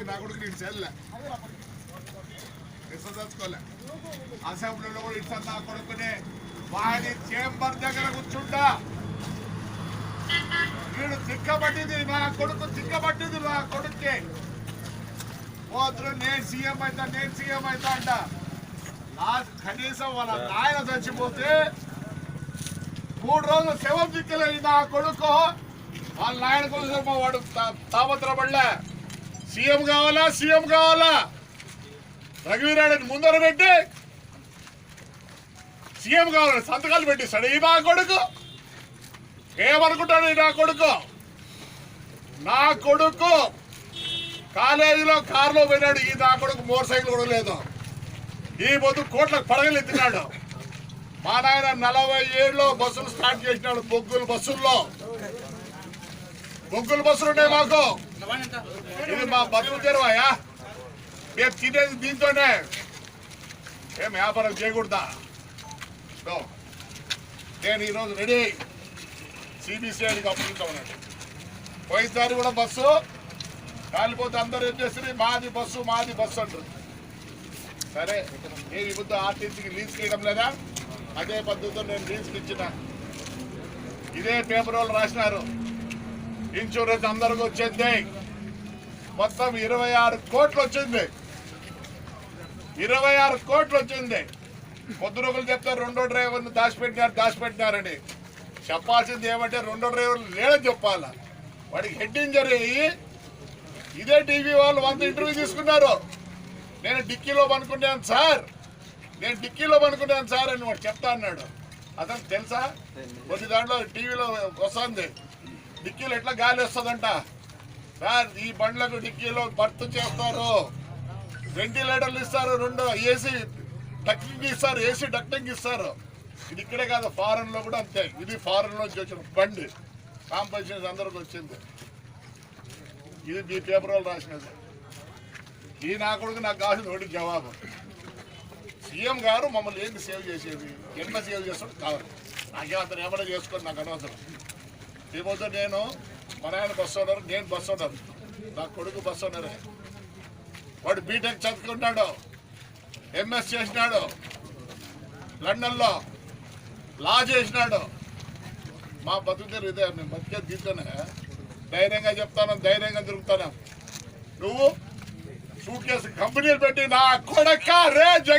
నా కొడుకు నేను చెల్లె తెచ్చుకోలే అసెంబ్లీలో కూడా ఇట్లా నా కొడుకుని వాడి చేంబర్ దగ్గర కూర్చుంటా వీడు తిక్కబట్టింది నా కొడుకు తిక్కబట్టింది నా కొడుక్కి పోతురు నేను సీఎం అవుతా అంట కనీసం వాళ్ళ నాయన చచ్చిపోతే 3 రోజులు శవం దిక్కలేదు నా కొడుకు వాళ్ళ నాయన కోసం వాడు తాపత్రపడలే సీఎం కావాలా రఘువీరాడిని ముందర పెట్టి సీఎం కావాలి సంతకాలు పెట్టిస్తాడు ఈ నా కొడుకు ఏమనుకుంటాడు నా కొడుకు కాలేజీలో కారులో పోయినాడు ఈ నా కొడుకు మోటార్ సైకిల్ కూడా లేదు ఈ పొద్దు కోట్లకు పడగలు ఎత్తినాడు మా నాయన 47లో బస్సులు స్టార్ట్ చేసినాడు బొగ్గులు బస్సులు ఉన్నాయి మాకు ఇది మా బతుకు తెరవాయా మేము తినేది దీంతోనే ఏం వ్యాపారం చేయకూడదా నేను ఈరోజు రెడీ సిబిసిఐడికి అప్పగించామన్నాడు పోయినసారి కూడా బస్సు కాలిపోతే అందరూ ఏం చేస్తుంది మాది బస్సు అంటారు సరే నేను ఈ బుద్ధ ఆర్టీసీకి లీజ్కి ఇవ్వడం లేదా అదే పద్ధతితో నేను లీజ్కి ఇచ్చిన ఇదే పేపర్ వాళ్ళు రాసినారు ఇన్సూరెన్స్ అందరికి వచ్చింది మొత్తం 26 కోట్లు వచ్చింది 26 కోట్లు వచ్చింది పొద్దునొకరు చెప్తారు 2వ డ్రైవర్ని దాచిపెట్టినారని చెప్పాల్సింది ఏమంటే 2వ డ్రైవర్లు లేదని చెప్పాలా వాడికి హెడ్ ఇంజరీ అయ్యి ఇదే టీవీ వాళ్ళు 100 ఇంటర్వ్యూ తీసుకున్నారు నేను డిక్కీలో పనుకున్నాను సార్ అని వాడు చెప్తా అన్నాడు అతను తెలుసా కొన్ని దాంట్లో టీవీలో వస్తుంది డిక్కీలో ఎట్లా గాలి వస్తుందంట సార్ ఈ బండ్లకు డిక్కీలో బర్త్ చేస్తారు వెంటిలేటర్లు ఇస్తారు 2 ఏసీ డక్టింగ్ ఇస్తారు ఇది ఇక్కడే కాదు ఫారెన్ లో కూడా అంతే ఇది ఫారెన్ నుంచి వచ్చిన బండి కాంపిటీషన్ అందరికి వచ్చింది ఇది మీ పేపర్ వాళ్ళు రాసినది ఈ నా కొడుకు నాకు కావాల్సిన ఒకటి జవాబు సీఎం గారు మమ్మల్ని ఏంటి సేవ్ చేసేది ఎంత సేవ్ చేస్తాడు కావాలి నాకే అతను ఏమైనా చేసుకొని నాకు అనవసరం ఈరోజు నేను మా నాయన బస్సు ఓనర్ నేను బస్సు ఓనర్ నా కొడుకు బస్సు ఓనరే వాడు బీటెక్ చదువుకుంటాడు ఎంఎస్ చేసినాడు లండన్లో లా చేసినాడు మా బతుకు ఇదే మేము బతికేది దీంతోనే ధైర్యంగా చెప్తాను ధైర్యంగా తిరుగుతాను నువ్వు సూట్ కేసు కంపెనీలు పెట్టి నా కొడక రే